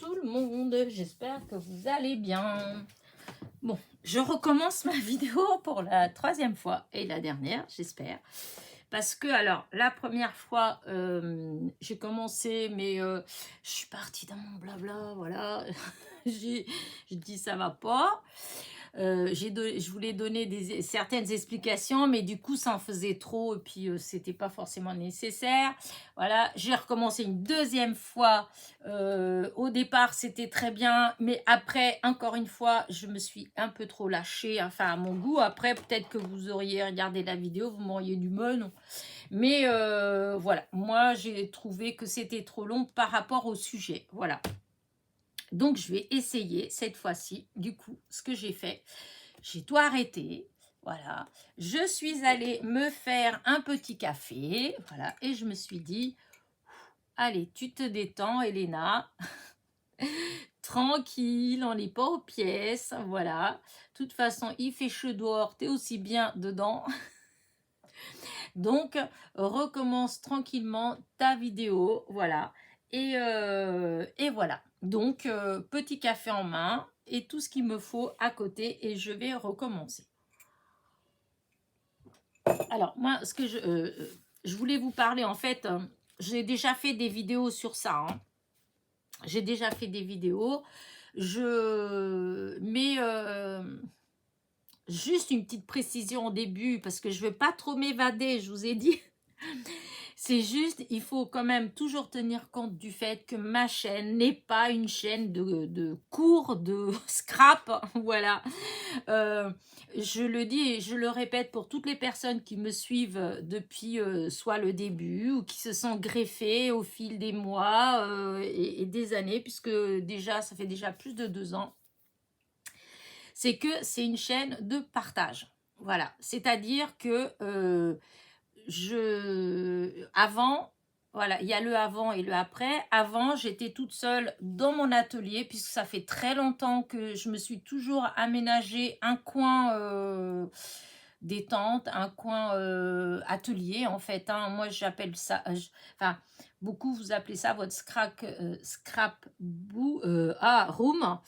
tout le monde, j'espère que vous allez bien. Bon, je recommence ma vidéo pour la troisième fois et la dernière, j'espère. Parce que, alors, la première fois, j'ai commencé, mais je suis partie dans mon blabla, voilà. Je dis ça va pas. Je voulais donner certaines explications, mais du coup, ça en faisait trop et puis c'était pas forcément nécessaire. Voilà, j'ai recommencé une deuxième fois. Au départ, c'était très bien, mais après, encore une fois, je me suis un peu trop lâchée, enfin à mon goût. Après, peut-être que vous auriez regardé la vidéo, vous m'auriez dit non. Mais voilà, moi, j'ai trouvé que c'était trop long par rapport au sujet. Voilà. Donc, je vais essayer cette fois-ci, du coup, ce que j'ai fait. J'ai tout arrêté, voilà. Je suis allée me faire un petit café, voilà. Et je me suis dit, allez, tu te détends, Elena. Tranquille, on n'est pas aux pièces, voilà. De toute façon, il fait chaud dehors, t'es aussi bien dedans. Donc, recommence tranquillement ta vidéo, voilà. Et voilà. Donc, petit café en main et tout ce qu'il me faut à côté et je vais recommencer. Alors, moi, ce que je voulais vous parler, en fait, j'ai déjà fait des vidéos sur ça. Hein. J'ai déjà fait des vidéos. Mais juste une petite précision au début, parce que je ne veux pas trop m'évader, je vous ai dit. C'est juste, il faut quand même toujours tenir compte du fait que ma chaîne n'est pas une chaîne de cours, de scrap, voilà. Je le dis et je le répète pour toutes les personnes qui me suivent depuis soit le début ou qui se sont greffées au fil des mois et des années, puisque déjà, ça fait déjà plus de 2 ans. C'est que c'est une chaîne de partage. Voilà, c'est-à-dire que avant, voilà, il y a le avant et le après. Avant, j'étais toute seule dans mon atelier, puisque ça fait très longtemps que je me suis toujours aménagé un coin détente, un coin atelier, en fait. Hein. Moi, j'appelle ça... enfin, beaucoup, vous appelez ça votre room.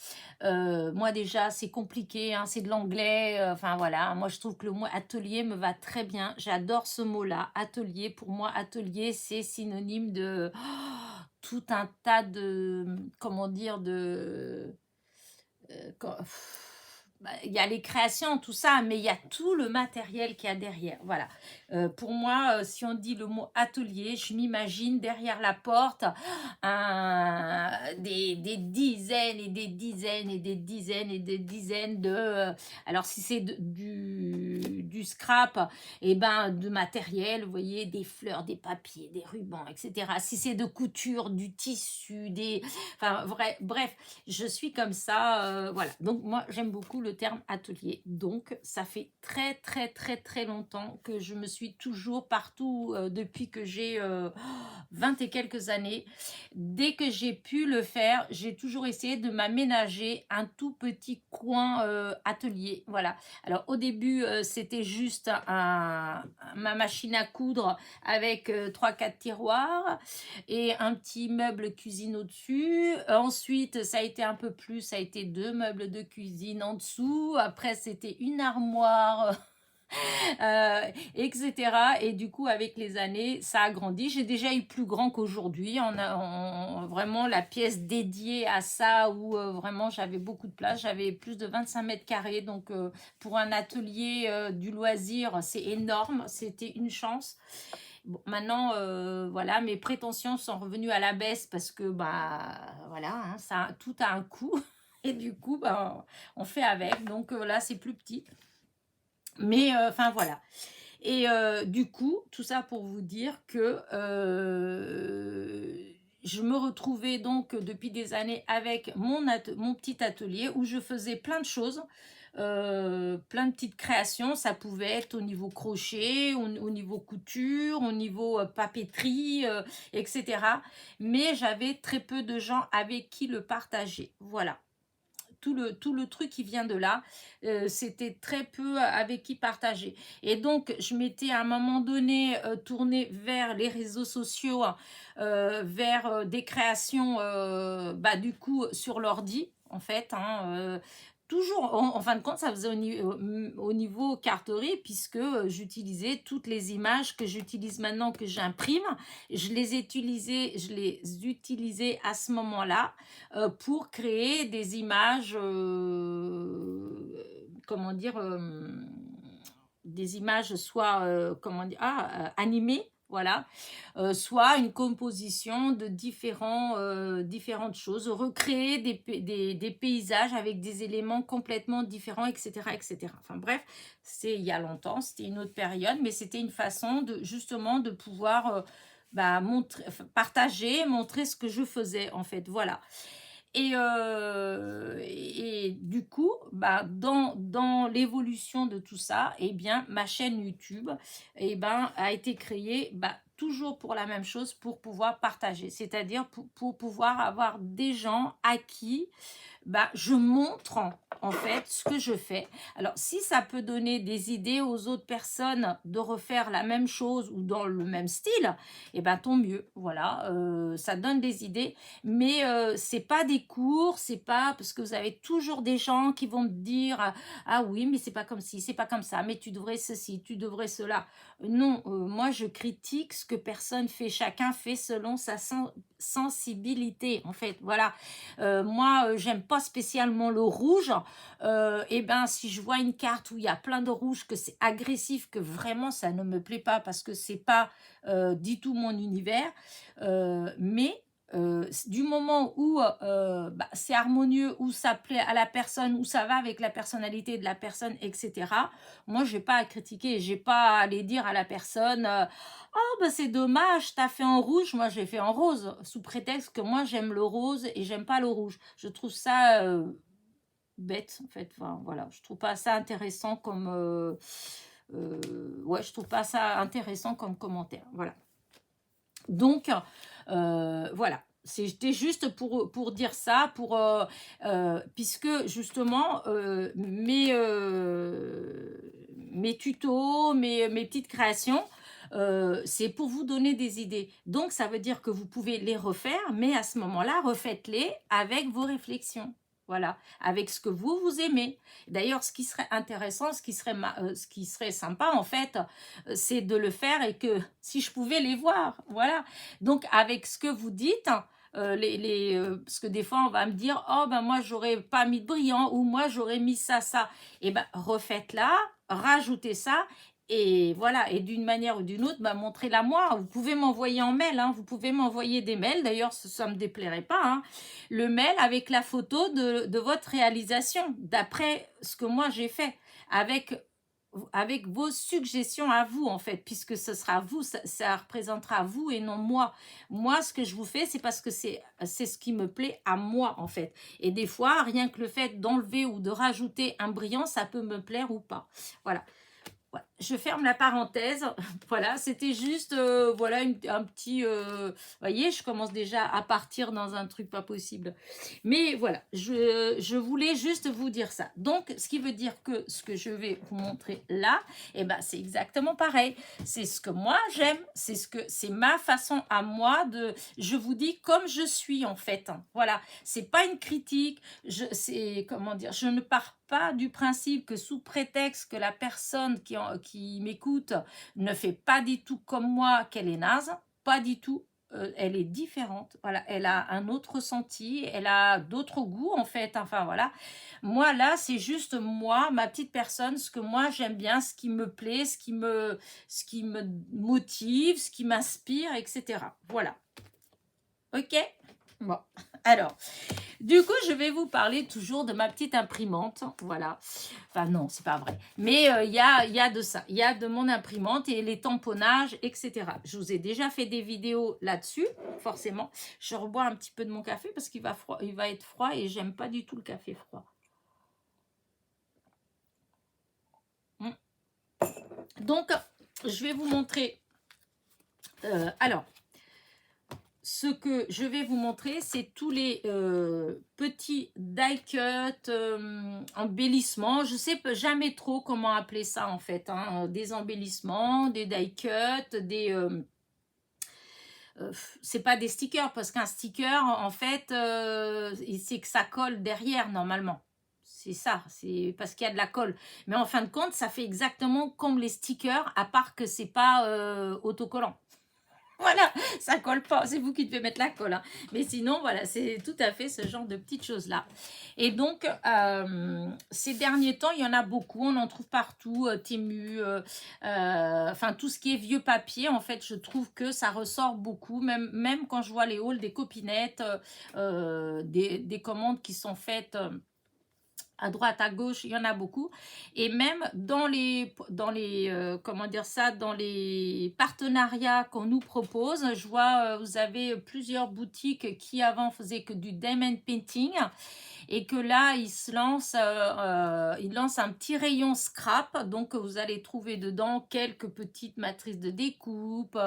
Moi, déjà, c'est compliqué, hein, c'est de l'anglais. Enfin, voilà. Moi, je trouve que le mot atelier me va très bien. J'adore ce mot-là, atelier. Pour moi, atelier, c'est synonyme de tout un tas de, comment dire, de... il y a les créations, tout ça, mais il y a tout le matériel qu'il y a derrière. Voilà. Pour moi, si on dit le mot atelier, je m'imagine derrière la porte des dizaines et des dizaines et des dizaines et des dizaines de... alors, si c'est du scrap, et ben, de matériel, vous voyez, des fleurs, des papiers, des rubans, etc. Si c'est de couture, du tissu, des... Enfin, bref, je suis comme ça, voilà. Donc, moi, j'aime beaucoup le terme atelier. Donc, ça fait très, très, très, très longtemps que je me suis toujours partout, depuis que j'ai 20 et quelques années. Dès que j'ai pu le faire, j'ai toujours essayé de m'aménager un tout petit coin atelier. Voilà. Alors, au début, c'était juste ma machine à coudre avec 3-4 tiroirs et un petit meuble cuisine au-dessus. Ensuite, ça a été un peu plus, ça a été 2 meubles de cuisine en dessous. Après, c'était une armoire, etc. Et du coup, avec les années, ça a grandi. J'ai déjà eu plus grand qu'aujourd'hui. Vraiment la pièce dédiée à ça où vraiment j'avais beaucoup de place. J'avais plus de 25 mètres carrés. Donc, pour un atelier du loisir, c'est énorme. C'était une chance. Bon, maintenant, voilà, mes prétentions sont revenues à la baisse parce que, bah, voilà, hein, tout a un coût. Et du coup, bah, on fait avec. Donc là, c'est plus petit. Mais, enfin, voilà. Et du coup, tout ça pour vous dire que je me retrouvais donc depuis des années avec mon petit atelier où je faisais plein de choses. Plein de petites créations, ça pouvait être au niveau crochet, au niveau couture, au niveau papeterie, etc. Mais j'avais très peu de gens avec qui le partager. Voilà. tout le truc qui vient de là, c'était très peu avec qui partager. Et donc, je m'étais à un moment donné tournée vers les réseaux sociaux, vers des créations, bah, du coup, sur l'ordi, en fait, hein, toujours, en fin de compte, ça faisait au niveau carterie, puisque j'utilisais toutes les images que j'utilise maintenant, que j'imprime. Je les utilisais à ce moment-là pour créer des images, comment dire, des images soit, comment dire, animées, voilà, soit une composition de différentes choses, recréer des paysages avec des éléments complètement différents, etc., etc. Enfin bref, c'est il y a longtemps, c'était une autre période, mais c'était une façon de justement de pouvoir bah, partager, montrer ce que je faisais en fait, voilà. Et du coup, bah, dans l'évolution de tout ça, eh bien, ma chaîne YouTube a été créée bah, toujours pour la même chose, pour pouvoir partager. C'est-à-dire pour pouvoir avoir des gens à qui bah, je montre en fait ce que je fais. Alors, si ça peut donner des idées aux autres personnes de refaire la même chose ou dans le même style, eh ben tant mieux. Voilà, ça donne des idées, mais c'est pas des cours, c'est pas parce que vous avez toujours des gens qui vont me dire ah oui, mais c'est pas comme ci, c'est pas comme ça, mais tu devrais ceci, tu devrais cela. Non, moi je critique ce que personne fait, chacun fait selon sa sensibilité en fait. Voilà. Moi, j'aime pas spécialement le rouge. Et ben, si je vois une carte où il y a plein de rouge, que c'est agressif, que vraiment ça ne me plaît pas parce que c'est pas du tout mon univers. Mais du moment où bah, c'est harmonieux, où ça plaît à la personne, où ça va avec la personnalité de la personne, etc. Moi, j'ai pas à critiquer, j'ai pas à aller dire à la personne oh bah c'est dommage, t'as fait en rouge, moi j'ai fait en rose, sous prétexte que moi j'aime le rose et j'aime pas le rouge. Je trouve ça bête en fait. Enfin, voilà, je trouve pas ça intéressant comme ouais, je trouve pas ça intéressant comme commentaire. Voilà. Donc voilà. C'était juste pour dire ça, puisque justement mes tutos, mes petites créations, c'est pour vous donner des idées. Donc ça veut dire que vous pouvez les refaire, mais à ce moment-là, refaites-les avec vos réflexions. Voilà, avec ce que vous aimez. D'ailleurs, ce qui serait intéressant, ce qui serait sympa en fait, c'est de le faire et que si je pouvais les voir, voilà. Donc avec ce que vous dites, parce que des fois on va me dire oh ben moi j'aurais pas mis de brillant ou moi j'aurais mis ça, et ben refaites-la, rajoutez ça. Et voilà, et d'une manière ou d'une autre, bah, montrez-la moi. Vous pouvez m'envoyer en mail, hein, vous pouvez m'envoyer des mails. D'ailleurs, ça ne me déplairait pas. Hein, le mail avec la photo de votre réalisation, d'après ce que moi j'ai fait, avec vos suggestions à vous, en fait, puisque ce sera vous, ça représentera vous et non moi. Moi, ce que je vous fais, c'est parce que c'est ce qui me plaît à moi, en fait. Et des fois, rien que le fait d'enlever ou de rajouter un brillant, ça peut me plaire ou pas. Voilà. Ouais, je ferme la parenthèse. Voilà, c'était juste voilà un petit voyez, je commence déjà à partir dans un truc pas possible. Mais voilà, je voulais juste vous dire ça. Donc ce qui veut dire que ce que je vais vous montrer là, eh ben c'est exactement pareil. C'est ce que moi j'aime, c'est ma façon à moi de je vous dis comme je suis en fait. Voilà, c'est pas une critique, c'est comment dire, je ne pars pas du principe que sous prétexte que la personne qui m'écoute ne fait pas du tout comme moi, qu'elle est naze, pas du tout. Elle est différente, voilà, elle a un autre ressenti, elle a d'autres goûts en fait, enfin voilà. Moi là, c'est juste moi, ma petite personne, ce que moi j'aime bien, ce qui me plaît, ce qui me motive, ce qui m'inspire, etc. Voilà. Ok? Bon, alors, du coup, je vais vous parler toujours de ma petite imprimante, voilà. Enfin non, c'est pas vrai. Mais il y a de ça, il y a de mon imprimante et les tamponnages, etc. Je vous ai déjà fait des vidéos là-dessus, forcément. Je rebois un petit peu de mon café parce qu'il va être froid et j'aime pas du tout le café froid. Donc, je vais vous montrer. Alors, ce que je vais vous montrer, c'est tous les petits die cut, embellissements. Je sais jamais trop comment appeler ça en fait. Hein. Des embellissements, des die cut, des... c'est pas des stickers parce qu'un sticker en fait c'est que ça colle derrière normalement, c'est ça, c'est parce qu'il y a de la colle, mais en fin de compte ça fait exactement comme les stickers à part que c'est pas autocollant. Voilà, ça colle pas, c'est vous qui devez mettre la colle. Hein. Mais sinon, voilà, c'est tout à fait ce genre de petites choses-là. Et donc, ces derniers temps, il y en a beaucoup, on en trouve partout, Temu, enfin tout ce qui est vieux papier, en fait, je trouve que ça ressort beaucoup, même quand je vois les hauls des copinettes, des commandes qui sont faites... à droite, à gauche, il y en a beaucoup. Et même dans les comment dire ça, dans les partenariats qu'on nous propose, je vois, vous avez plusieurs boutiques qui avant faisaient que du diamond painting et que là, ils lancent un petit rayon scrap. Donc, vous allez trouver dedans quelques petites matrices de découpe,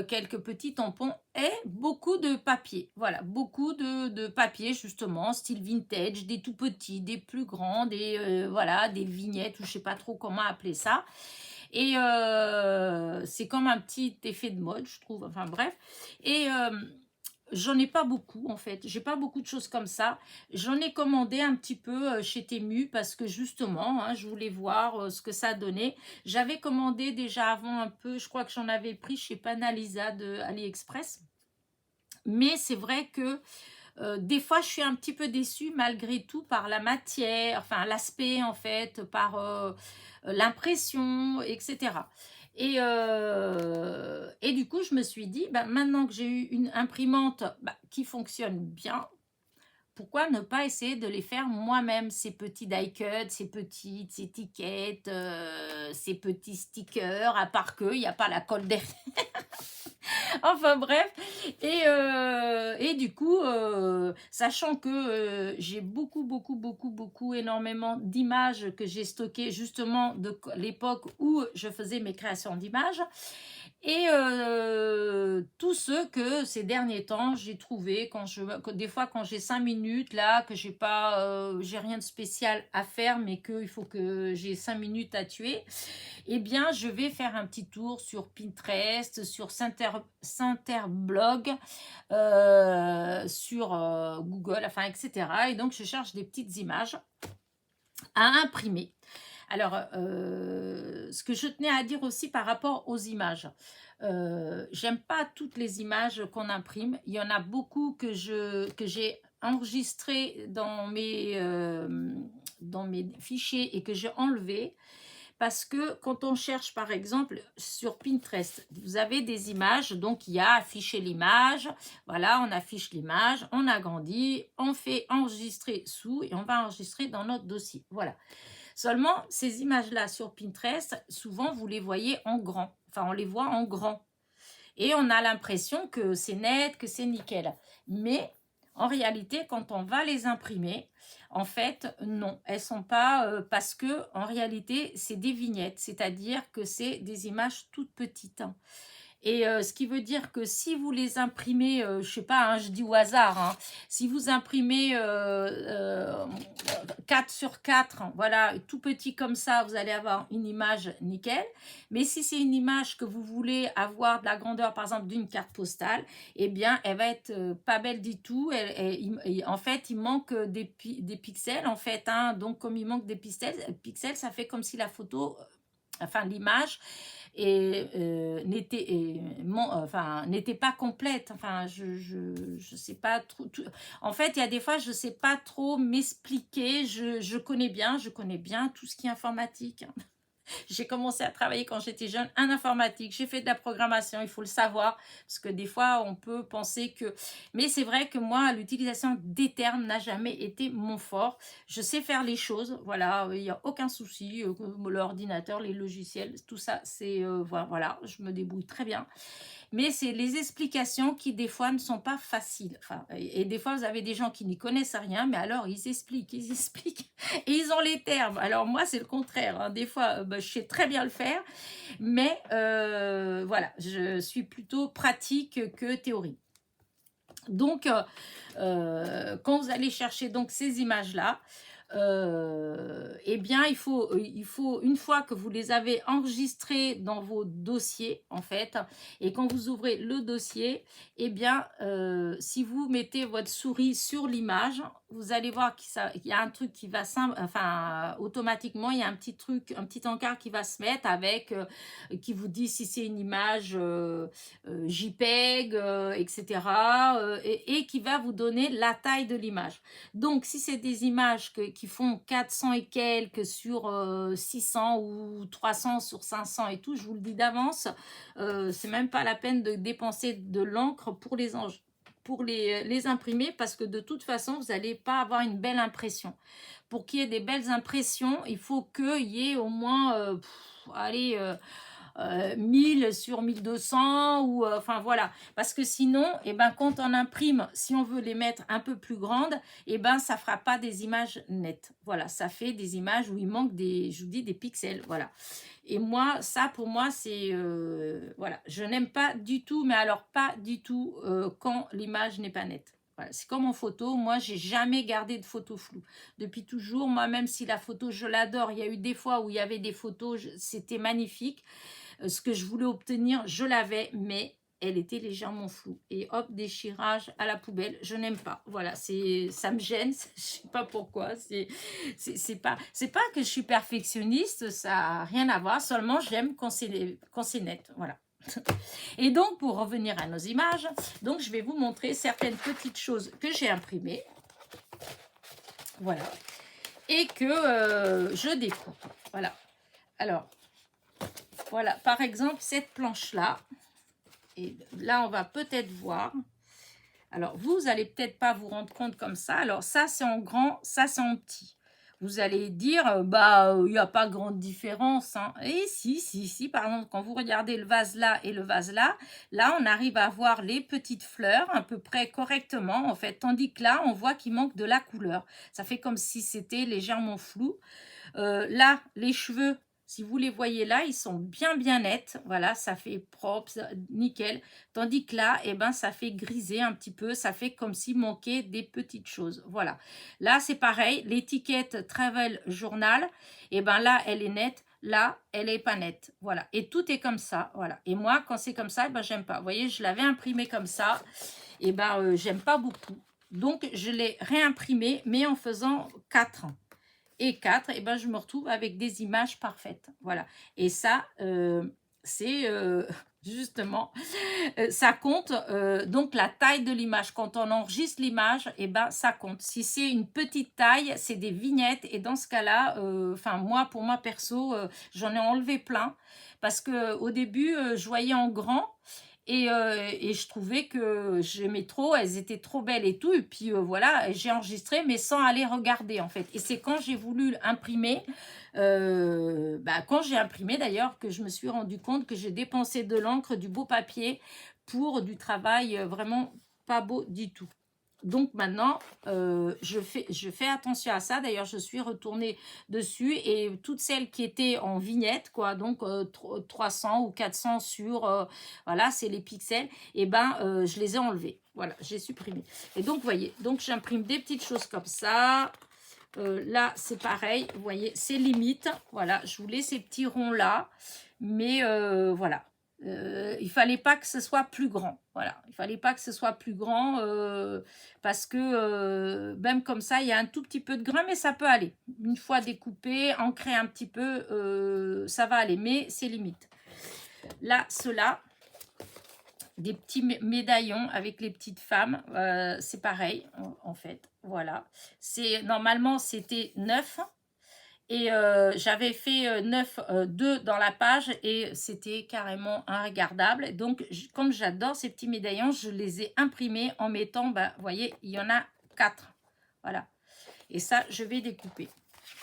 quelques petits tampons et beaucoup de papier. Voilà, beaucoup de papier justement, style vintage, des tout petits, des plus grands, des voilà, des vignettes ou je sais pas trop comment appeler ça. Et c'est comme un petit effet de mode, je trouve. Enfin bref. Et j'en ai pas beaucoup en fait, j'ai pas beaucoup de choses comme ça. J'en ai commandé un petit peu chez Temu parce que justement, hein, je voulais voir ce que ça donnait. J'avais commandé déjà avant un peu, je crois que j'en avais pris chez Panalisa de AliExpress. Mais c'est vrai que des fois, je suis un petit peu déçue malgré tout par la matière, enfin l'aspect en fait, par l'impression, etc. Et du coup, je me suis dit, bah, maintenant que j'ai eu une imprimante qui fonctionne bien, pourquoi ne pas essayer de les faire moi-même, ces petits die cuts, ces petites étiquettes, ces petits stickers, à part qu'il n'y a pas la colle derrière. Enfin bref, et du coup, sachant que j'ai beaucoup, énormément d'images que j'ai stockées justement de l'époque où je faisais mes créations d'images, et tous ceux que ces derniers temps j'ai trouvé des fois quand j'ai 5 minutes là, que j'ai pas, j'ai rien de spécial à faire, mais qu'il faut que j'ai 5 minutes à tuer, eh bien, je vais faire un petit tour sur Pinterest, sur Cinterblog, sur Google, enfin, etc. Et donc, je cherche des petites images à imprimer. Alors, ce que je tenais à dire aussi par rapport aux images, j'aime pas toutes les images qu'on imprime. Il y en a beaucoup que j'ai enregistrées dans mes fichiers et que j'ai enlevées. Parce que quand on cherche, par exemple, sur Pinterest, vous avez des images, donc il y a afficher l'image, voilà, on affiche l'image, on agrandit, on fait enregistrer sous et on va enregistrer dans notre dossier, voilà. Seulement, ces images-là sur Pinterest, souvent, vous les voyez en grand, enfin, on les voit en grand. Et on a l'impression que c'est net, que c'est nickel. Mais en réalité, quand on va les imprimer, en fait, non, elles sont pas parce que en réalité, c'est des vignettes, c'est-à-dire que c'est des images toutes petites. Hein. Et ce qui veut dire que si vous les imprimez, je sais pas, hein, je dis au hasard, hein, si vous imprimez 4 sur 4, hein, voilà, tout petit comme ça, vous allez avoir une image nickel. Mais si c'est une image que vous voulez avoir de la grandeur, par exemple, d'une carte postale, eh bien, elle va être pas belle du tout. En fait, il manque des pixels, en fait. Hein, donc, comme il manque des pixels, ça fait comme si la photo, enfin, l'image, et n'était pas complète. Enfin, je sais pas trop. En fait, il y a des fois, je sais pas trop m'expliquer. Je connais bien tout ce qui est informatique. J'ai commencé à travailler quand j'étais jeune en informatique. J'ai fait de la programmation, il faut le savoir. Parce que des fois, on peut penser que... Mais c'est vrai que moi, l'utilisation des termes n'a jamais été mon fort. Je sais faire les choses, voilà, il n'y a aucun souci. L'ordinateur, les logiciels, tout ça, c'est... voilà, je me débrouille très bien. Mais c'est les explications qui, des fois, ne sont pas faciles. Enfin, et des fois, vous avez des gens qui n'y connaissent rien, mais alors, ils expliquent. Et ils ont les termes. Alors, moi, c'est le contraire. Hein. Des fois, je sais très bien le faire. Mais voilà, je suis plutôt pratique que théorie. Donc, quand vous allez chercher donc ces images-là, eh bien, il faut, une fois que vous les avez enregistrées dans vos dossiers, en fait, et quand vous ouvrez le dossier, eh bien, si vous mettez votre souris sur l'image, vous allez voir qu'il y a un truc qui va, enfin, automatiquement, il y a un petit truc, un petit encart qui va se mettre avec, qui vous dit si c'est une image JPEG, etc., et qui va vous donner la taille de l'image. Donc, si c'est des images qui font 400 et quelques sur 600 ou 300 sur 500 et tout, je vous le dis d'avance, c'est même pas la peine de dépenser de l'encre pour les imprimer, parce que de toute façon, vous n'allez pas avoir une belle impression. Pour qu'il y ait des belles impressions, il faut qu'il y ait au moins, allez... 1000 sur 1200 ou enfin voilà, parce que sinon quand on imprime, si on veut les mettre un peu plus grandes, ça fera pas des images nettes. Voilà, ça fait des images où il manque des, je vous dis, des pixels. Voilà, et moi, ça pour moi c'est voilà, je n'aime pas du tout, mais alors pas du tout quand l'image n'est pas nette. Voilà, c'est comme en photo, moi j'ai jamais gardé de photos floues depuis toujours. Moi, même si la photo je l'adore, il y a eu des fois où il y avait des photos, c'était magnifique, ce que je voulais obtenir, je l'avais, mais elle était légèrement floue. Et hop, déchirage à la poubelle, je n'aime pas. Voilà, ça me gêne, je sais pas pourquoi. C'est pas que je suis perfectionniste, ça n'a rien à voir, seulement j'aime quand c'est net. Voilà. Et donc, pour revenir à nos images, donc je vais vous montrer certaines petites choses que j'ai imprimées. Voilà. Et que je découpe. Voilà. Alors, voilà, par exemple, cette planche-là, et là, on va peut-être voir. Alors, vous allez peut-être pas vous rendre compte comme ça. Alors, ça, c'est en grand, ça, c'est en petit. Vous allez dire, il n'y a pas grande différence. Hein. Et si, par exemple, quand vous regardez le vase là et le vase là, on arrive à voir les petites fleurs à peu près correctement, en fait. Tandis que là, on voit qu'il manque de la couleur. Ça fait comme si c'était légèrement flou. Là, les cheveux, si vous les voyez là, ils sont bien nets. Voilà, ça fait propre, nickel. Tandis que là, ça fait griser un petit peu. Ça fait comme s'il manquait des petites choses. Voilà. Là, c'est pareil. L'étiquette Travel Journal, là, elle est nette. Là, elle est pas nette. Voilà. Et tout est comme ça. Voilà. Et moi, quand c'est comme ça, j'aime pas. Vous voyez, je l'avais imprimé comme ça. J'aime pas beaucoup. Donc, je l'ai réimprimé, mais en faisant 4 et 4, je me retrouve avec des images parfaites. Voilà. Et ça, c'est justement, ça compte. Donc, la taille de l'image. Quand on enregistre l'image, ça compte. Si c'est une petite taille, c'est des vignettes. Et dans ce cas-là, moi, pour moi perso, j'en ai enlevé plein. Parce qu'au début, je voyais en grand. Et je trouvais que j'aimais trop, elles étaient trop belles et tout. Et puis voilà, j'ai enregistré, mais sans aller regarder en fait. Et c'est quand j'ai voulu imprimer, quand j'ai imprimé d'ailleurs, que je me suis rendu compte que j'ai dépensé de l'encre, du beau papier pour du travail vraiment pas beau du tout. Donc maintenant, je fais attention à ça. D'ailleurs, je suis retournée dessus et toutes celles qui étaient en vignette, quoi, donc 300 ou 400 sur, voilà, c'est les pixels, je les ai enlevés. Voilà, j'ai supprimé. Et donc, vous voyez, donc j'imprime des petites choses comme ça. Là, c'est pareil, vous voyez, c'est limite. Voilà, je voulais ces petits ronds-là, mais voilà. Il fallait pas que ce soit plus grand. Voilà, il fallait pas que ce soit plus grand parce que même comme ça, il y a un tout petit peu de grain, mais ça peut aller. Une fois découpé, ancré un petit peu, ça va aller, mais c'est limite. Là, ceux-là, des petits médaillons avec les petites femmes, c'est pareil en fait. Voilà, normalement c'était 9. Et j'avais fait 2 dans la page et c'était carrément regardable. Donc, comme j'adore ces petits médaillons, je les ai imprimés en mettant, vous voyez, il y en a 4. Voilà. Et ça, je vais découper.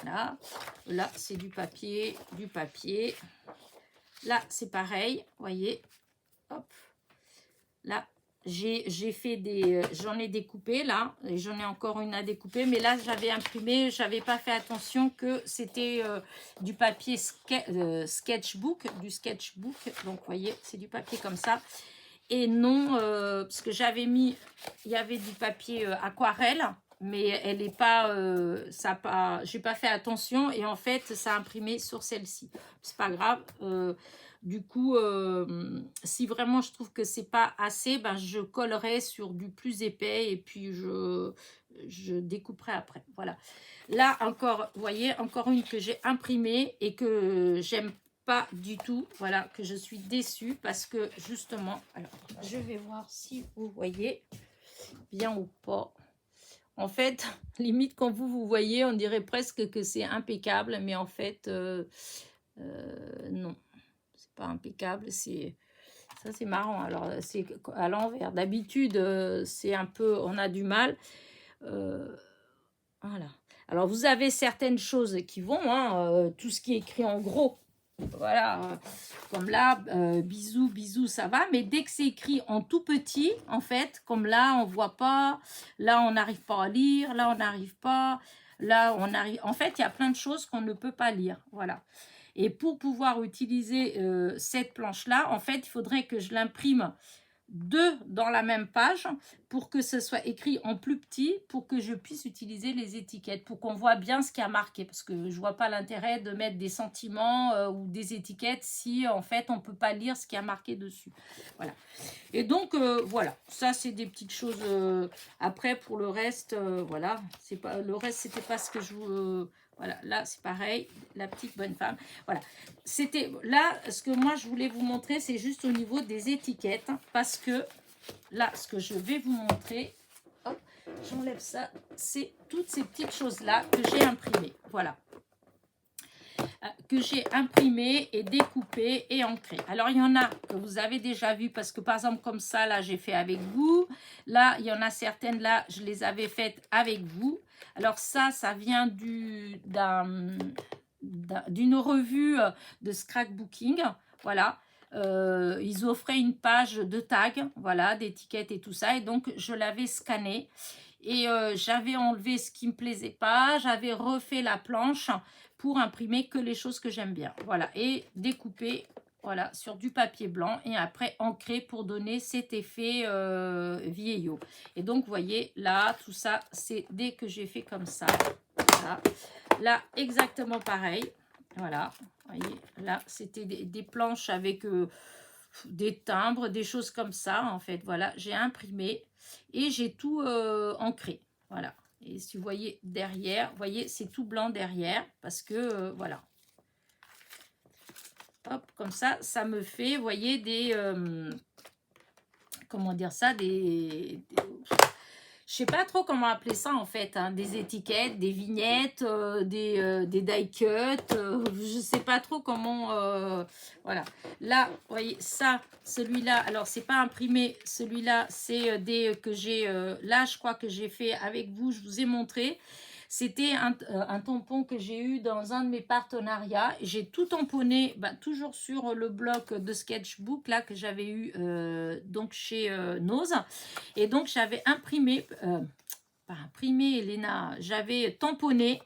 Là, c'est du papier, Là, c'est pareil, vous voyez. Hop. Là, j'en ai découpé là, et j'en ai encore une à découper, mais là j'avais imprimé, j'avais pas fait attention que c'était du papier sketchbook, donc vous voyez, c'est du papier comme ça. et non, parce que j'avais mis, il y avait du papier aquarelle, mais elle n'est pas, j'ai pas fait attention et en fait ça a imprimé sur celle-ci. C'est pas grave. Du coup, si vraiment je trouve que c'est pas assez, ben je collerai sur du plus épais et puis je découperai après. Voilà. Là encore, vous voyez, encore une que j'ai imprimée et que j'aime pas du tout. Voilà, que je suis déçue parce que justement, alors je vais voir si vous voyez bien ou pas. En fait, limite quand vous voyez, on dirait presque que c'est impeccable, mais en fait, non, c'est pas impeccable. Ça, c'est marrant. Alors, c'est à l'envers. D'habitude, c'est un peu, on a du mal. Voilà. Alors, vous avez certaines choses qui vont, hein, tout ce qui est écrit en gros. Voilà, comme là, bisous, bisous, ça va. Mais dès que c'est écrit en tout petit, en fait, comme là, on voit pas. Là, on n'arrive pas à lire. Là, on n'arrive pas. Là, on arrive. En fait, il y a plein de choses qu'on ne peut pas lire. Voilà. Et pour pouvoir utiliser cette planche-là, en fait, il faudrait que je l'imprime deux dans la même page pour que ce soit écrit en plus petit pour que je puisse utiliser les étiquettes, pour qu'on voit bien ce qui a marqué, parce que je vois pas l'intérêt de mettre des sentiments ou des étiquettes si en fait on peut pas lire ce qui a marqué dessus. Voilà. Et donc voilà, ça c'est des petites choses. Après pour le reste, voilà, c'est pas le reste, c'était pas ce que je vous voilà, là c'est pareil, la petite bonne femme. Voilà, c'était là ce que moi je voulais vous montrer, c'est juste au niveau des étiquettes, parce que là ce que je vais vous montrer, hop, j'enlève ça, c'est toutes ces petites choses là que j'ai imprimées. Voilà, que j'ai imprimé et découpé et ancré. Alors il y en a que vous avez déjà vu parce que par exemple comme ça là j'ai fait avec vous, là il y en a certaines là je les avais faites avec vous. Alors ça vient d'une revue de scrapbooking, voilà. Ils offraient une page de tag, voilà, d'étiquettes et tout ça, et donc je l'avais scanné et j'avais enlevé ce qui me plaisait pas, j'avais refait la planche pour imprimer que les choses que j'aime bien, voilà, et découper, voilà, sur du papier blanc et après ancrer pour donner cet effet vieillot. Et donc vous voyez là tout ça c'est dès que j'ai fait comme ça, voilà. Là exactement pareil, voilà, vous voyez là c'était des planches avec des timbres, des choses comme ça en fait, voilà, j'ai imprimé et j'ai tout ancré, voilà. Et si vous voyez derrière, vous voyez, c'est tout blanc derrière parce que, voilà. Hop, comme ça me fait, vous voyez, des... comment dire ça, je sais pas trop comment appeler ça en fait, hein, des étiquettes, des vignettes, des die cuts, je sais pas trop comment, voilà. Là, vous voyez, ça, celui-là, alors c'est pas imprimé, celui-là, c'est des que j'ai, là je crois que j'ai fait avec vous, je vous ai montré. C'était un tampon que j'ai eu dans un de mes partenariats. J'ai tout tamponné, bah, toujours sur le bloc de sketchbook là que j'avais eu donc chez Nose. Et donc j'avais imprimé, pas imprimé Elena, j'avais tamponné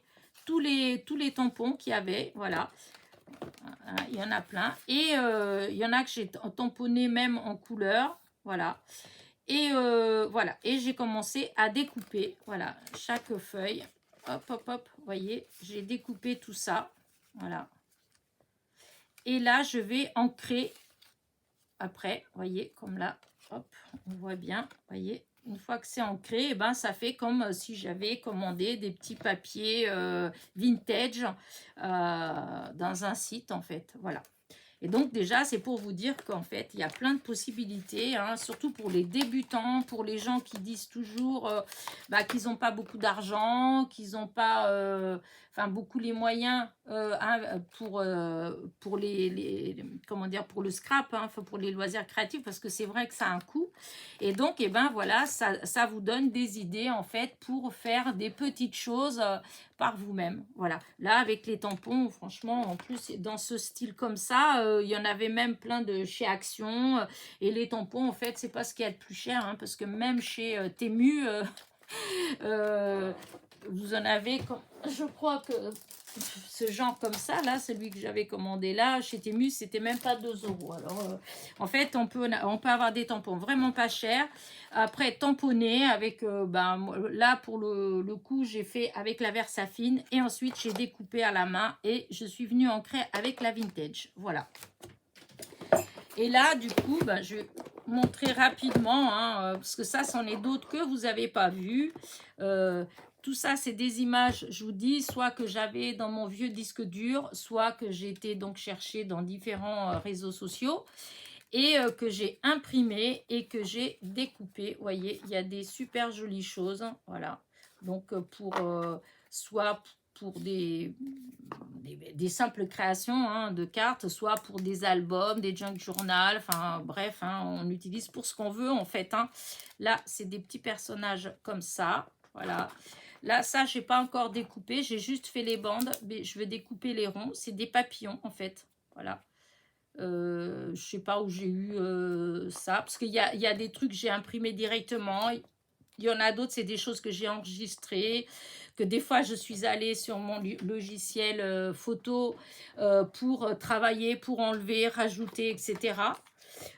tous les tampons qu'il y avait, voilà. Il y en a plein. Et il y en a que j'ai tamponné même en couleur, voilà. Et voilà, et j'ai commencé à découper, voilà, chaque feuille. Hop, hop, hop, vous voyez, j'ai découpé tout ça, voilà. Et là, je vais ancrer après, vous voyez, comme là, hop, on voit bien, vous voyez. Une fois que c'est ancré, eh ben, ça fait comme si j'avais commandé des petits papiers vintage dans un site, en fait, voilà. Et donc déjà, c'est pour vous dire qu'en fait, il y a plein de possibilités, hein, surtout pour les débutants, pour les gens qui disent toujours bah, qu'ils n'ont pas beaucoup d'argent, qu'ils n'ont pas enfin, beaucoup les moyens hein, pour comment dire, pour le scrap, hein, pour les loisirs créatifs, parce que c'est vrai que ça a un coût. Et donc, eh ben, voilà, ça vous donne des idées en fait pour faire des petites choses par vous-même. Voilà. Là, avec les tampons, franchement, en plus, dans ce style comme ça, il y en avait même plein de chez Action. Et les tampons, en fait, c'est pas ce qu'il y a de plus cher, hein, parce que même chez Temu, vous en avez, je crois que ce genre comme ça, là, celui que j'avais commandé là, chez Temu, c'était même pas 2 €. Alors, en fait, on peut avoir des tampons vraiment pas chers. Après, tamponnés avec, là, pour le coup, j'ai fait avec la Versafine. Et ensuite, j'ai découpé à la main et je suis venue ancrer avec la Vintage. Voilà. Et là, du coup, je vais montrer rapidement, hein, parce que ça, c'en est d'autres que vous n'avez pas vu. Tout ça, c'est des images, je vous dis, soit que j'avais dans mon vieux disque dur, soit que j'ai été donc chercher dans différents réseaux sociaux et que j'ai imprimé et que j'ai découpé. Vous voyez, il y a des super jolies choses. Voilà. Donc, soit pour des simples créations, hein, de cartes, soit pour des albums, des junk journal, enfin bref, hein, on utilise pour ce qu'on veut en fait. Hein. Là, c'est des petits personnages comme ça. Voilà. Là, ça, je n'ai pas encore découpé. J'ai juste fait les bandes, mais je vais découper les ronds. C'est des papillons, en fait. Voilà. Je ne sais pas où j'ai eu ça. Parce qu'il y a des trucs que j'ai imprimés directement. Il y en a d'autres, c'est des choses que j'ai enregistrées. Que des fois, je suis allée sur mon logiciel photo pour travailler, pour enlever, rajouter, etc.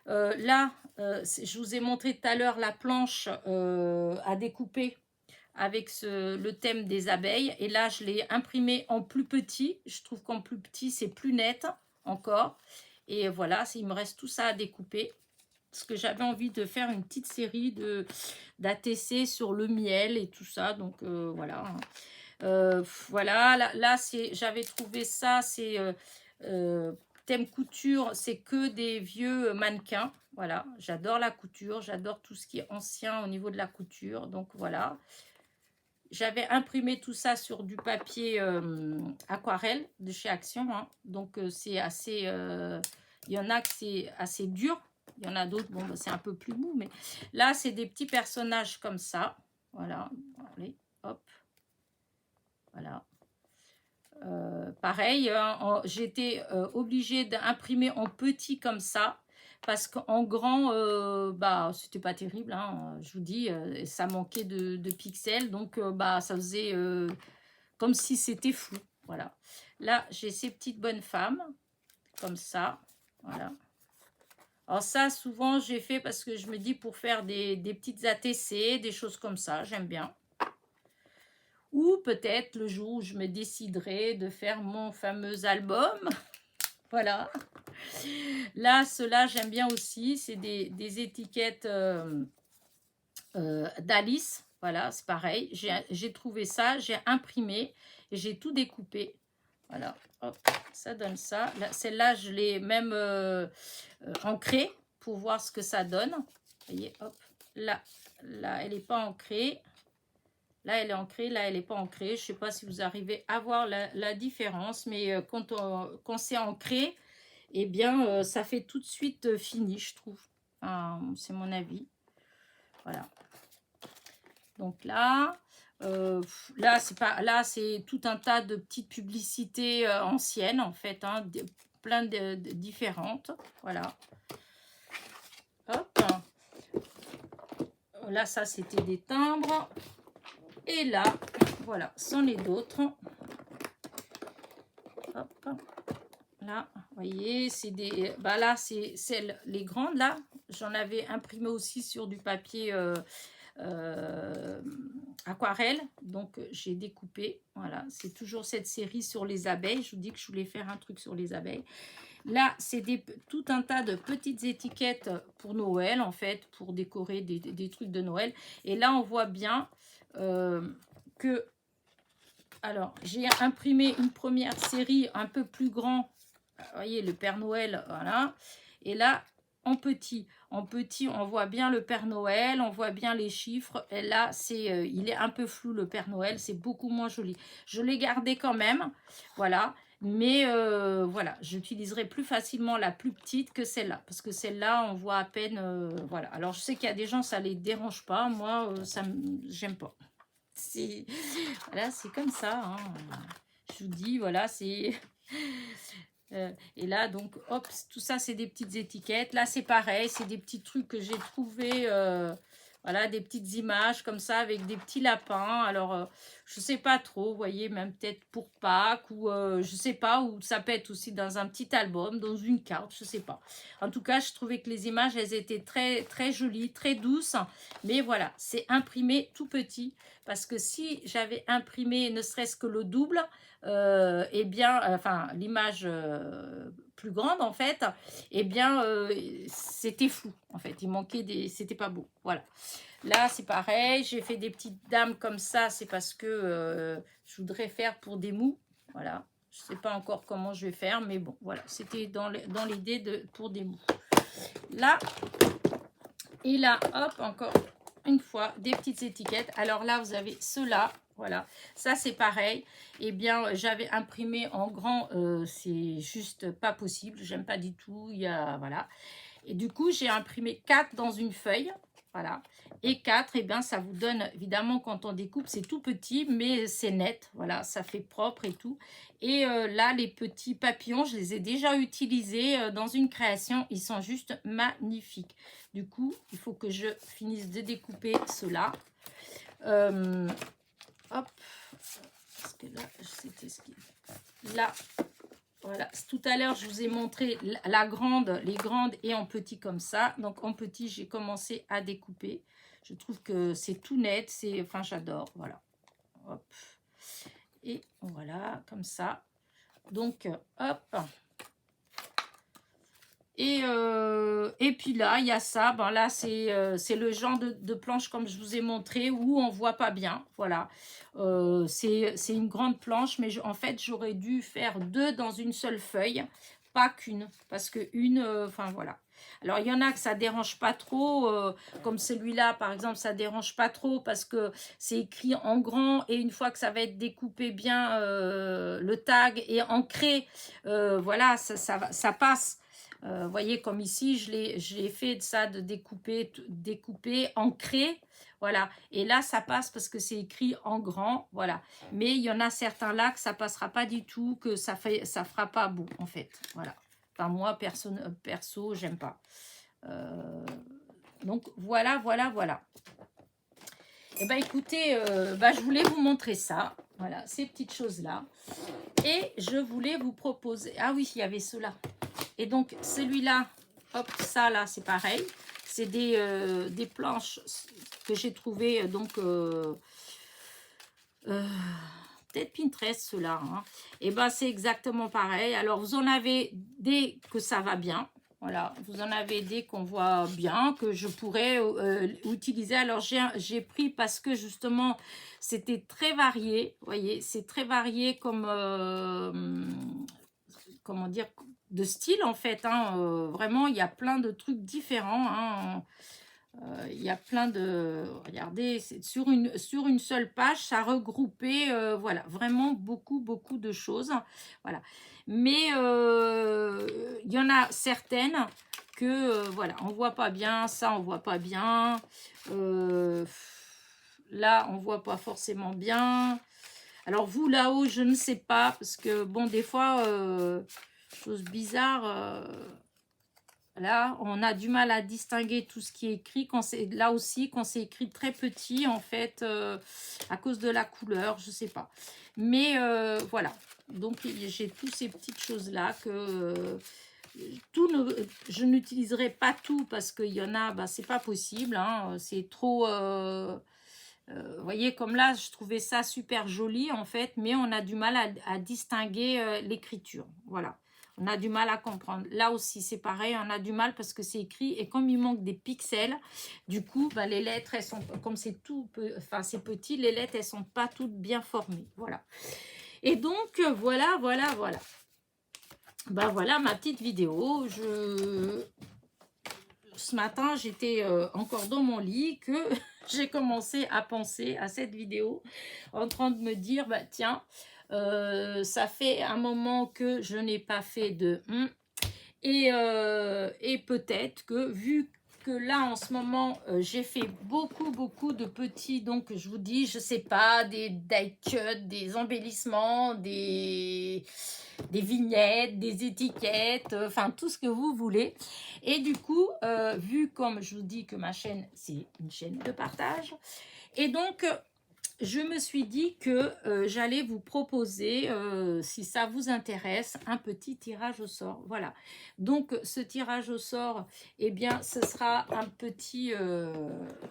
Là, je vous ai montré tout à l'heure la planche à découper avec le thème des abeilles. Et là, je l'ai imprimé en plus petit. Je trouve qu'en plus petit, c'est plus net encore. Et voilà, il me reste tout ça à découper. Parce que j'avais envie de faire une petite série d'ATC sur le miel et tout ça. Donc, voilà. Voilà, là j'avais trouvé ça. C'est thème couture. C'est que des vieux mannequins. Voilà, j'adore la couture. J'adore tout ce qui est ancien au niveau de la couture. Donc, voilà. J'avais imprimé tout ça sur du papier aquarelle de chez Action. Hein. Donc, c'est assez... il y en a que c'est assez dur. Il y en a d'autres, bon, c'est un peu plus mou. Mais là, c'est des petits personnages comme ça. Voilà. Allez, hop. Voilà. Pareil, j'étais obligée d'imprimer en petit comme ça. Parce qu'en grand, c'était pas terrible, hein, je vous dis, ça manquait de pixels, donc ça faisait comme si c'était flou, voilà. Là, j'ai ces petites bonnes femmes, comme ça, voilà. Alors ça, souvent, j'ai fait parce que je me dis pour faire des petites ATC, des choses comme ça, j'aime bien. Ou peut-être le jour où je me déciderai de faire mon fameux album, voilà. Là, ceux-là, j'aime bien aussi. C'est des étiquettes d'Alice. Voilà, c'est pareil. J'ai trouvé ça, j'ai imprimé et j'ai tout découpé. Voilà, hop, ça donne ça. Celle-là, je l'ai même ancrée pour voir ce que ça donne. Vous voyez, hop, là, elle n'est pas ancrée. Là, elle est ancrée, là, elle n'est pas ancrée. Je ne sais pas si vous arrivez à voir la différence, mais quand c'est ancré, eh bien, ça fait tout de suite fini, je trouve. Enfin, c'est mon avis. Voilà. Donc là, c'est tout un tas de petites publicités anciennes, en fait, hein, plein de différentes. Voilà. Hop. Là, ça, c'était des timbres. Et là, voilà, c'en est d'autres. Hop. Là, vous voyez, c'est des... là, c'est celles, les grandes, là. J'en avais imprimé aussi sur du papier aquarelle. Donc, j'ai découpé. Voilà, c'est toujours cette série sur les abeilles. Je vous dis que je voulais faire un truc sur les abeilles. Là, c'est tout un tas de petites étiquettes pour Noël, en fait, pour décorer des trucs de Noël. Et là, on voit bien que... Alors, j'ai imprimé une première série un peu plus grand. Vous voyez, le Père Noël, voilà. Et là, en petit, on voit bien le Père Noël, on voit bien les chiffres. Et là, il est un peu flou, le Père Noël, c'est beaucoup moins joli. Je l'ai gardé quand même, voilà. Mais voilà, j'utiliserai plus facilement la plus petite que celle-là. Parce que celle-là, on voit à peine, voilà. Alors, je sais qu'il y a des gens, ça ne les dérange pas. Moi, j'aime pas. Voilà, c'est comme ça. Hein. Je vous dis, voilà, c'est... et là, donc, hop, tout ça, c'est des petites étiquettes. Là, c'est pareil, c'est des petits trucs que j'ai trouvés. Voilà, des petites images comme ça avec des petits lapins. Alors, je sais pas trop, vous voyez, même peut-être pour Pâques ou je sais pas, ou ça peut être aussi dans un petit album, dans une carte, je sais pas. En tout cas, je trouvais que les images, elles étaient très, très jolies, très douces. Mais voilà, c'est imprimé tout petit parce que si j'avais imprimé ne serait-ce que le double, eh bien, enfin, l'image plus grande en fait, eh bien, c'était flou en fait. Il manquait des... C'était pas beau, voilà. Là, c'est pareil. J'ai fait des petites dames comme ça. C'est parce que je voudrais faire pour des mous. Voilà. Je sais pas encore comment je vais faire. Mais bon, voilà. C'était dans l'idée de pour des mous. Là. Et là, hop, encore une fois, des petites étiquettes. Alors là, vous avez cela. Voilà. Ça, c'est pareil. Eh bien, j'avais imprimé en grand. C'est juste pas possible. J'aime pas du tout. Il y a... Voilà. Et du coup, j'ai imprimé 4 dans une feuille. Voilà. Et 4, et bien, ça vous donne, évidemment, quand on découpe, c'est tout petit, mais c'est net. Voilà, ça fait propre et tout. Et là, les petits papillons, je les ai déjà utilisés dans une création. Ils sont juste magnifiques. Du coup, il faut que je finisse de découper cela. Hop. Parce que là, c'était ce qui... Là... Voilà, tout à l'heure, je vous ai montré la grande, les grandes et en petit comme ça. Donc, en petit, j'ai commencé à découper. Je trouve que c'est tout net. Enfin, j'adore. Voilà. Hop. Et voilà, comme ça. Donc, hop. Et puis là, il y a ça. Ben là, c'est le genre de planche comme je vous ai montré où on voit pas bien. Voilà. C'est une grande planche, mais en fait, j'aurais dû faire 2 dans une seule feuille, pas qu'une. Parce que une, enfin voilà. Alors, il y en a que ça dérange pas trop, comme celui-là, par exemple, ça dérange pas trop parce que c'est écrit en grand et une fois que ça va être découpé bien, le tag est ancré, voilà, ça passe. Vous voyez, comme ici, j'ai fait de ça, de découper, ancré, voilà. Et là, ça passe parce que c'est écrit en grand, voilà. Mais il y en a certains là que ça passera pas du tout, que ça fera pas beau, en fait, voilà. Enfin, moi, perso, j'aime pas. Donc, voilà. Eh bien, écoutez, je voulais vous montrer ça, voilà, ces petites choses-là. Et je voulais vous proposer... Ah oui, il y avait ceux-là. Et donc, celui-là, hop, ça là, c'est pareil. C'est des planches que j'ai trouvées, donc, peut-être Pinterest, ceux-là. Hein. Et ben, c'est exactement pareil. Alors, vous en avez des que ça va bien. Voilà, vous en avez des qu'on voit bien, que je pourrais utiliser. Alors, j'ai pris parce que, justement, c'était très varié. Vous voyez, c'est très varié comme... comment dire, de style en fait, hein, vraiment il y a plein de trucs différents, hein, il y a plein de, regardez, sur une seule page, ça regroupait, voilà, vraiment beaucoup de choses, voilà, mais il y en a certaines que, voilà, on voit pas bien, ça on voit pas bien, là on voit pas forcément bien. Alors vous là-haut, je ne sais pas, parce que bon, des fois, chose bizarre, là, on a du mal à distinguer tout ce qui est écrit. Là aussi, quand c'est écrit très petit, en fait, à cause de la couleur, je ne sais pas. Mais voilà, donc j'ai toutes ces petites choses-là que... je n'utiliserai pas tout parce qu'il y en a, c'est pas possible, hein, c'est trop... vous voyez, comme là, je trouvais ça super joli, en fait, mais on a du mal à distinguer l'écriture. Voilà, on a du mal à comprendre. Là aussi, c'est pareil, on a du mal parce que c'est écrit, et comme il manque des pixels, du coup, les lettres, elles sont, comme c'est tout, enfin, c'est petit, les lettres, elles sont pas toutes bien formées. Voilà. Et donc, voilà. Voilà ma petite vidéo. Ce matin, j'étais encore dans mon lit que j'ai commencé à penser à cette vidéo en train de me dire, tiens, ça fait un moment que je n'ai pas fait de... Et peut-être que vu que là, en ce moment, j'ai fait beaucoup de petits, donc je vous dis, je sais pas, des die cuts, des embellissements, des vignettes, des étiquettes, enfin tout ce que vous voulez. Et du coup, vu comme je vous dis que ma chaîne, c'est une chaîne de partage, et donc je me suis dit que j'allais vous proposer, si ça vous intéresse, un petit tirage au sort. Voilà. Donc, ce tirage au sort, eh bien, ce sera un petit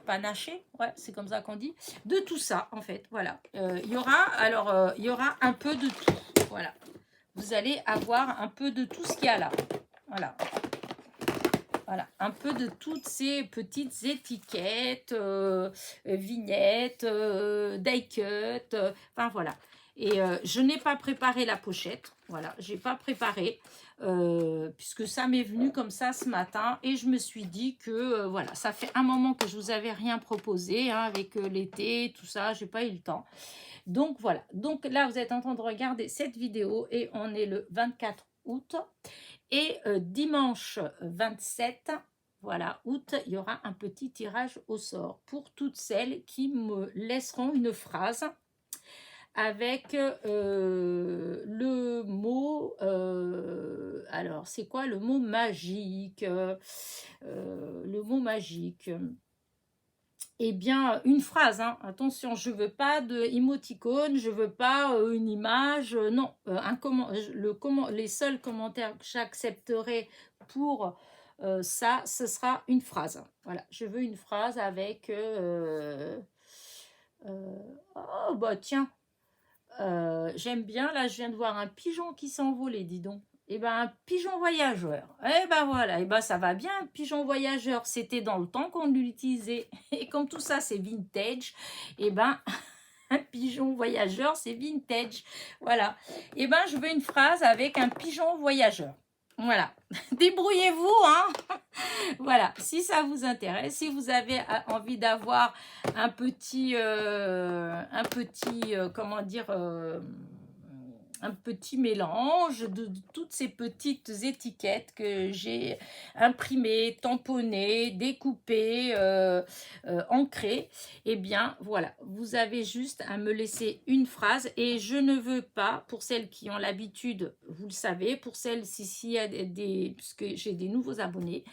panaché, ouais, c'est comme ça qu'on dit, de tout ça, en fait. Voilà. Il y aura un peu de tout. Voilà. Vous allez avoir un peu de tout ce qu'il y a là. Voilà. Voilà, un peu de toutes ces petites étiquettes, vignettes, die cut, enfin voilà. Et je n'ai pas préparé la pochette, voilà, j'ai pas préparé, puisque ça m'est venu comme ça ce matin, et je me suis dit que, voilà, ça fait un moment que je vous avais rien proposé, hein, avec l'été, tout ça, j'ai pas eu le temps. Donc voilà, donc là vous êtes en train de regarder cette vidéo, et on est le 24 août. Et dimanche 27, voilà, août, il y aura un petit tirage au sort pour toutes celles qui me laisseront une phrase avec le mot, alors c'est quoi le mot magique, le mot magique, eh bien, une phrase, hein. Attention, je veux pas de émoticône, je veux pas une image, non, les seuls commentaires que j'accepterai pour ça, ce sera une phrase. Voilà, je veux une phrase avec, oh bah tiens, j'aime bien, là je viens de voir un pigeon qui s'envolait, dis donc. Et ben un pigeon voyageur. Et ben voilà, et ben ça va bien, un pigeon voyageur. C'était dans le temps qu'on l'utilisait. Et comme tout ça c'est vintage, et ben un pigeon voyageur c'est vintage. Voilà. Et ben je veux une phrase avec un pigeon voyageur. Voilà. Débrouillez-vous, hein. Voilà, si ça vous intéresse, si vous avez envie d'avoir un petit, comment dire, un petit mélange de toutes ces petites étiquettes que j'ai imprimées, tamponnées, découpées, ancrées, eh bien voilà, vous avez juste à me laisser une phrase, et je ne veux pas, pour celles qui ont l'habitude, vous le savez, pour celles s'il y a puisque j'ai des nouveaux abonnés,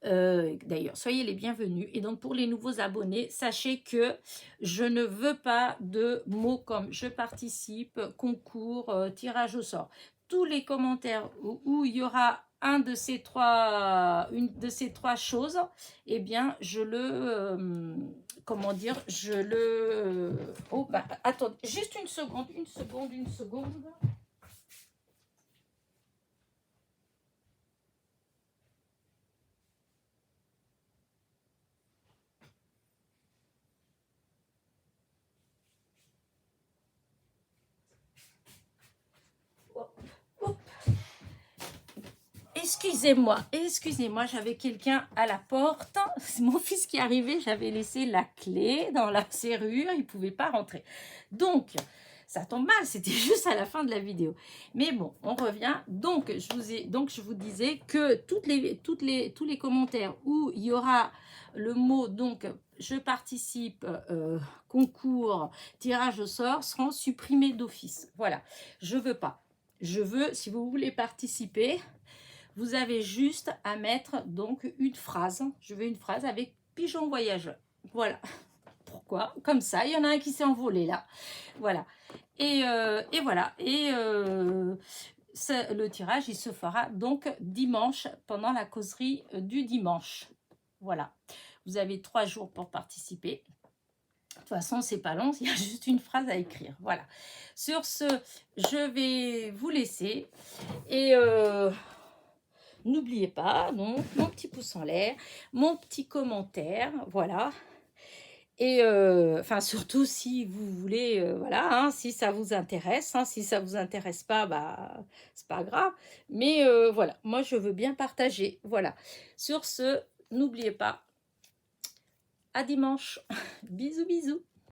d'ailleurs, soyez les bienvenus. Et donc, pour les nouveaux abonnés, sachez que je ne veux pas de mots comme je participe, concours, tirage au sort. Tous les commentaires où il y aura une de ces trois choses, eh bien, je le, comment dire, je le, oh, bah, attends, juste une seconde. Excusez-moi, j'avais quelqu'un à la porte. C'est mon fils qui est arrivé, j'avais laissé la clé dans la serrure, il ne pouvait pas rentrer. Donc, ça tombe mal, c'était juste à la fin de la vidéo. Mais bon, on revient. Donc, je vous disais que tous les commentaires où il y aura le mot, donc, je participe, concours, tirage au sort, seront supprimés d'office. Voilà, je veux pas. Je veux, si vous voulez participer, vous avez juste à mettre donc une phrase. Je veux une phrase avec pigeon voyageur. Voilà. Pourquoi? Comme ça, il y en a un qui s'est envolé là. Voilà. Et voilà. Et le tirage, il se fera donc dimanche, pendant la causerie du dimanche. Voilà. Vous avez 3 jours pour participer. De toute façon, c'est pas long, il y a juste une phrase à écrire. Voilà. Sur ce, je vais vous laisser. Et n'oubliez pas, donc, mon petit pouce en l'air, mon petit commentaire, voilà. Et enfin, surtout si vous voulez, voilà, hein, si ça vous intéresse, hein, si ça vous intéresse pas, bah, c'est pas grave. Mais voilà, moi, je veux bien partager, voilà. Sur ce, n'oubliez pas, à dimanche. Bisous, bisous.